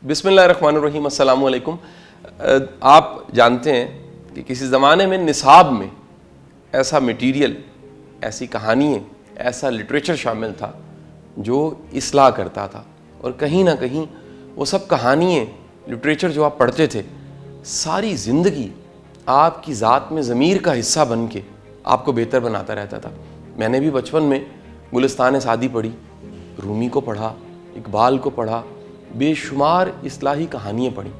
بسم اللہ الرحمن الرحیم. السلام علیکم. آپ جانتے ہیں کہ کسی زمانے میں نصاب میں ایسا مٹیریل، ایسی کہانیاں، ایسا لٹریچر شامل تھا جو اصلاح کرتا تھا، اور کہیں نہ کہیں وہ سب کہانیاں، لٹریچر جو آپ پڑھتے تھے، ساری زندگی آپ کی ذات میں ضمیر کا حصہ بن کے آپ کو بہتر بناتا رہتا تھا. میں نے بھی بچپن میں گلستان سعدی پڑھی، رومی کو پڑھا، اقبال کو پڑھا، بے شمار اصلاحی کہانیاں پڑھیں.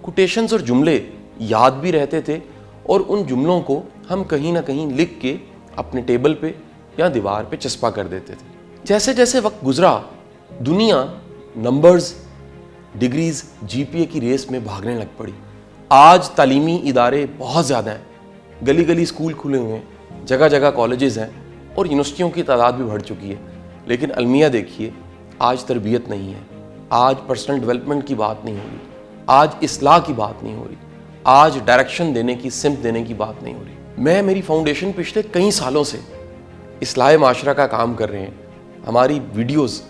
کوٹیشنز اور جملے یاد بھی رہتے تھے، اور ان جملوں کو ہم کہیں نہ کہیں لکھ کے اپنے ٹیبل پہ یا دیوار پہ چسپا کر دیتے تھے. جیسے جیسے وقت گزرا، دنیا نمبرز، ڈگریز، جی پی اے کی ریس میں بھاگنے لگ پڑی. آج تعلیمی ادارے بہت زیادہ ہیں، گلی گلی اسکول کھلے ہوئے ہیں، جگہ جگہ کالجز ہیں، اور یونیورسٹیوں کی تعداد بھی بڑھ چکی ہے. لیکن المیہ دیکھیے، آج تربیت نہیں ہے، آج پرسنل ڈیولپمنٹ کی بات نہیں ہو رہی، آج اصلاح کی بات نہیں ہو رہی، آج ڈائریکشن دینے کی، سمت دینے کی بات نہیں ہو رہی. میری فاؤنڈیشن پچھلے کئی سالوں سے اصلاح معاشرہ کا کام کر رہے ہیں. ہماری ویڈیوز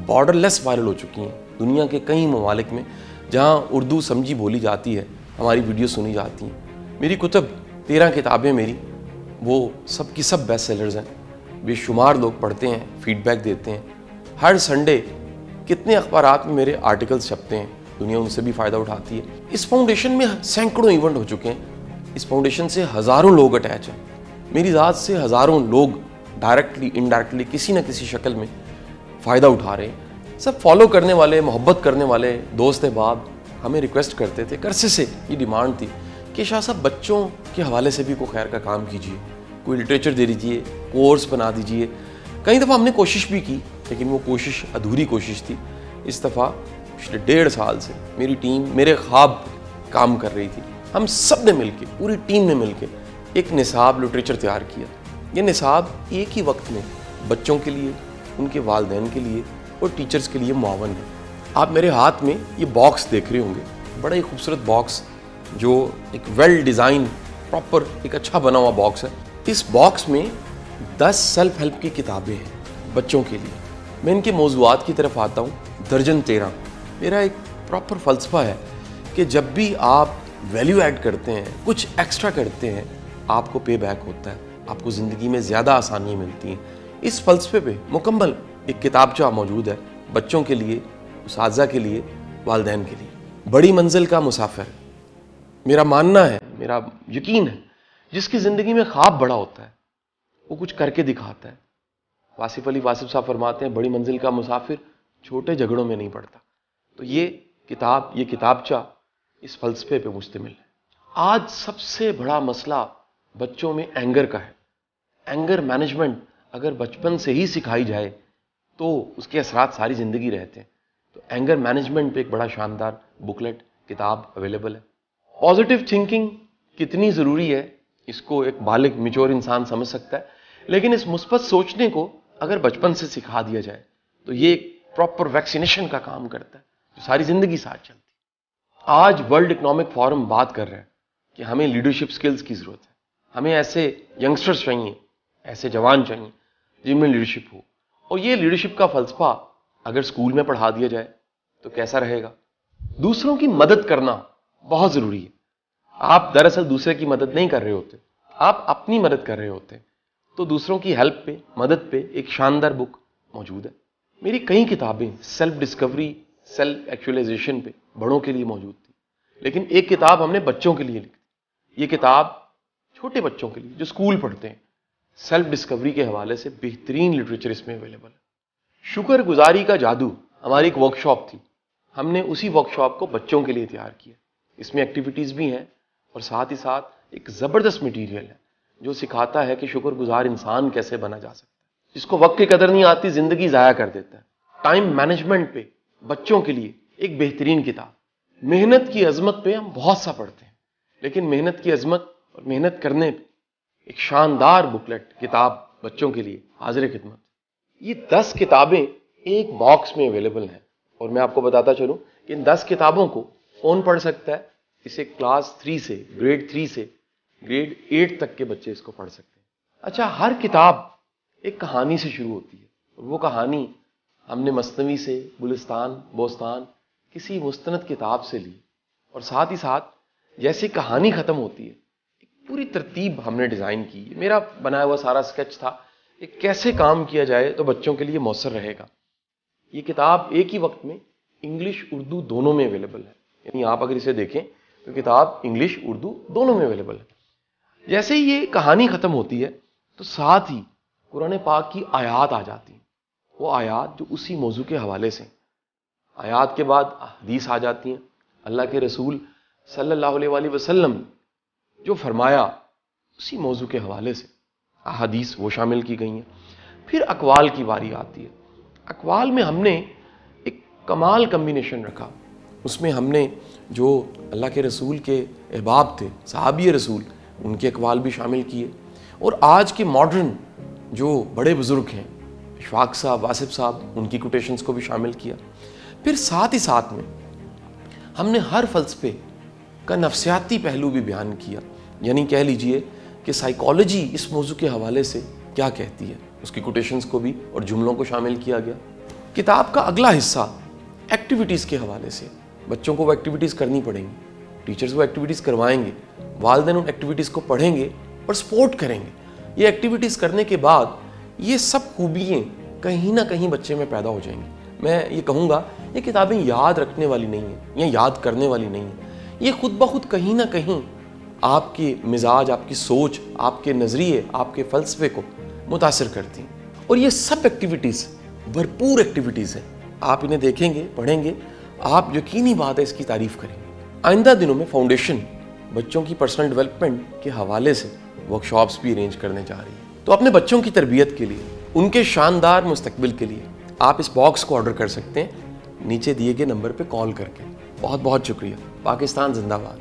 بارڈر لیس وائرل ہو چکی ہیں. دنیا کے کئی ممالک میں جہاں اردو سمجھی بولی جاتی ہے، ہماری ویڈیو سنی جاتی ہیں. میری کتب 13 کتابیں میری، وہ سب کی سب بیسٹ سیلرز ہیں. بے شمار لوگ پڑھتے ہیں، فیڈ بیک دیتے ہیں. ہر سنڈے کتنے اخبارات میں میرے آرٹیکلز چھپتے ہیں، دنیا ان سے بھی فائدہ اٹھاتی ہے. اس فاؤنڈیشن میں سینکڑوں ایونٹ ہو چکے ہیں. اس فاؤنڈیشن سے ہزاروں لوگ اٹیچ ہیں. میری ذات سے ہزاروں لوگ ڈائریکٹلی انڈائریکٹلی کسی نہ کسی شکل میں فائدہ اٹھا رہے ہیں. سب فالو کرنے والے، محبت کرنے والے دوست احباب ہمیں ریکویسٹ کرتے تھے، عرصے سے یہ ڈیمانڈ تھی کہ شاہ صاحب بچوں کے حوالے سے بھی کوئی خیر کا کام کیجیے، کوئی لٹریچر دے دیجیے، کورس بنا دیجیے. کئی دفعہ ہم نے کوشش بھی کی، لیکن وہ کوشش ادھوری کوشش تھی. اس دفعہ پچھلے 1.5 سال سے میری ٹیم میرے خواب کام کر رہی تھی. ہم سب نے مل کے، پوری ٹیم نے مل کے ایک نصاب لٹریچر تیار کیا. یہ نصاب ایک ہی وقت میں بچوں کے لیے، ان کے والدین کے لیے اور ٹیچرز کے لیے معاون ہے. آپ میرے ہاتھ میں یہ باکس دیکھ رہے ہوں گے، بڑا ہی خوبصورت باکس، جو ایک ویل ڈیزائن، پراپر ایک اچھا بنا ہوا باکس ہے. اس باکس میں 10 سیلف ہیلپ کی کتابیں ہیں بچوں کے لیے. میں ان کے موضوعات کی طرف آتا ہوں. درجن 13. میرا ایک پراپر فلسفہ ہے کہ جب بھی آپ ویلیو ایڈ کرتے ہیں، کچھ ایکسٹرا کرتے ہیں، آپ کو پے بیک ہوتا ہے، آپ کو زندگی میں زیادہ آسانیاں ملتی ہیں. اس فلسفے پہ مکمل ایک کتابچہ موجود ہے، بچوں کے لیے، اساتذہ کے لیے، والدین کے لیے. بڑی منزل کا مسافر. میرا ماننا ہے، میرا یقین ہے، جس کی زندگی میں خواب بڑا ہوتا ہے وہ کچھ کر کے دکھاتا ہے. واصف علی واصف صاحب فرماتے ہیں، بڑی منزل کا مسافر چھوٹے جھگڑوں میں نہیں پڑتا. تو یہ کتاب، یہ کتابچہ اس فلسفے پہ مشتمل ہے. آج سب سے بڑا مسئلہ بچوں میں اینگر کا ہے. اینگر مینجمنٹ اگر بچپن سے ہی سکھائی جائے تو اس کے اثرات ساری زندگی رہتے ہیں. تو اینگر مینجمنٹ پہ ایک بڑا شاندار بکلیٹ، کتاب اویلیبل ہے. پازیٹیو تھنکنگ کتنی ضروری ہے اس کو ایک بالغ میچور انسان سمجھ سکتا ہے، لیکن اس مثبت سوچنے کو اگر بچپن سے سکھا دیا جائے تو یہ ایک پراپر ویکسینیشن کا کام کرتا ہے جو ساری زندگی ساتھ چلتی ہے. آج ورلڈ اکنامک فورم بات کر رہے ہیں کہ ہمیں لیڈرشپ سکلز کی ضرورت ہے. ہمیں ایسے ینگسٹرز چاہیے، ایسے جوان چاہیے جن میں لیڈرشپ ہو. اور یہ لیڈرشپ کا فلسفہ اگر اسکول میں پڑھا دیا جائے تو کیسا رہے گا؟ دوسروں کی مدد کرنا بہت ضروری ہے. آپ دراصل دوسرے کی مدد نہیں کر رہے ہوتے، آپ اپنی مدد کر رہے ہوتے. تو دوسروں کی ہیلپ پہ، مدد پہ ایک شاندار بک موجود ہے. میری کئی کتابیں سیلف ڈسکوری، سیلف ایکچولائزیشن پہ بڑوں کے لیے موجود تھی، لیکن ایک کتاب ہم نے بچوں کے لیے لکھی. یہ کتاب چھوٹے بچوں کے لیے جو اسکول پڑھتے ہیں، سیلف ڈسکوری کے حوالے سے بہترین لٹریچر اس میں اویلیبل ہے. شکر گزاری کا جادو ہماری ایک ورکشاپ تھی. ہم نے اسی ورکشاپ کو بچوں کے لیے تیار کیا. اس میں ایکٹیویٹیز بھی ہیں اور ساتھ ہی ساتھ ایک زبردست مٹیریل ہے جو سکھاتا ہے کہ شکر گزار انسان کیسے بنا جا سکتا ہے. جس کو وقت کی قدر نہیں آتی، زندگی ضائع کر دیتا ہے. ٹائم مینجمنٹ پہ بچوں کے لیے ایک بہترین کتاب. محنت کی عظمت پہ ہم بہت سا پڑھتے ہیں، لیکن محنت کی عظمت اور محنت کرنے پہ ایک شاندار بکلیٹ، کتاب بچوں کے لیے حاضر خدمت. یہ 10 کتابیں ایک باکس میں اویلیبل ہیں، اور میں آپ کو بتاتا چلوں کہ ان 10 کتابوں کو کون پڑھ سکتا ہے. اسے کلاس 3 سے، گریڈ 3 سے گریڈ 8 تک کے بچے اس کو پڑھ سکتے ہیں. اچھا، ہر کتاب ایک کہانی سے شروع ہوتی ہے، اور وہ کہانی ہم نے مثنوی سے، گلستان، بوستان، کسی مستند کتاب سے لی اور ساتھ ہی ساتھ جیسے کہانی ختم ہوتی ہے ایک پوری ترتیب ہم نے ڈیزائن کی. میرا بنایا ہوا سارا اسکیچ تھا کہ کیسے کام کیا جائے تو بچوں کے لیے مؤثر رہے گا. یہ کتاب ایک ہی وقت میں انگلش اردو دونوں میں اویلیبل ہے. یعنی آپ اگر اسے دیکھیں تو کتاب انگلش اردو دونوں میں اویلیبل ہے. جیسے ہی یہ کہانی ختم ہوتی ہے تو ساتھ ہی قرآن پاک کی آیات آ جاتی ہیں. وہ آیات جو اسی موضوع کے حوالے سے. آیات کے بعد حدیث آ جاتی ہیں. اللہ کے رسول صلی اللہ علیہ وآلہ وسلم جو فرمایا اسی موضوع کے حوالے سے احادیث وہ شامل کی گئی ہیں. پھر اقوال کی باری آتی ہے. اقوال میں ہم نے ایک کمال کمبینیشن رکھا. اس میں ہم نے جو اللہ کے رسول کے احباب تھے صحابی رسول ان کے اقوال بھی شامل کیے اور آج کے ماڈرن جو بڑے بزرگ ہیں اشفاق صاحب واصف صاحب ان کی کوٹیشنز کو بھی شامل کیا. پھر ساتھ ہی ساتھ میں ہم نے ہر فلسفے کا نفسیاتی پہلو بھی بیان کیا. یعنی کہہ لیجئے کہ سائیکالوجی اس موضوع کے حوالے سے کیا کہتی ہے اس کی کوٹیشنز کو بھی اور جملوں کو شامل کیا گیا. کتاب کا اگلا حصہ ایکٹیویٹیز کے حوالے سے. بچوں کو وہ ایکٹیویٹیز کرنی پڑیں گی, ٹیچرز وہ ایکٹیویٹیز کروائیں گے, والدین ان ایکٹیویٹیز کو پڑھیں گے اور سپورٹ کریں گے. یہ ایکٹیویٹیز کرنے کے بعد یہ سب خوبیاں کہیں نہ کہیں بچے میں پیدا ہو جائیں گی. میں یہ کہوں گا یہ کتابیں یاد رکھنے والی نہیں ہیں یا یاد کرنے والی نہیں ہیں. یہ خود بخود کہیں نہ کہیں آپ کی مزاج, آپ کی سوچ, آپ کے نظریے, آپ کے فلسفے کو متاثر کرتی ہیں. اور یہ سب ایکٹیویٹیز بھرپور ایکٹیویٹیز ہیں. آپ انہیں دیکھیں گے, پڑھیں گے, آپ یقینی بات ہے اس کی تعریف کریں گے. آئندہ دنوں میں فاؤنڈیشن بچوں کی پرسنل ڈیولپمنٹ کے حوالے سے ورکشاپس بھی ارینج کرنے جا رہی ہے. تو اپنے بچوں کی تربیت کے لیے, ان کے شاندار مستقبل کے لیے آپ اس باکس کو آرڈر کر سکتے ہیں نیچے دیے گئے نمبر پہ کال کر کے. بہت بہت شکریہ. پاکستان زندہ باد.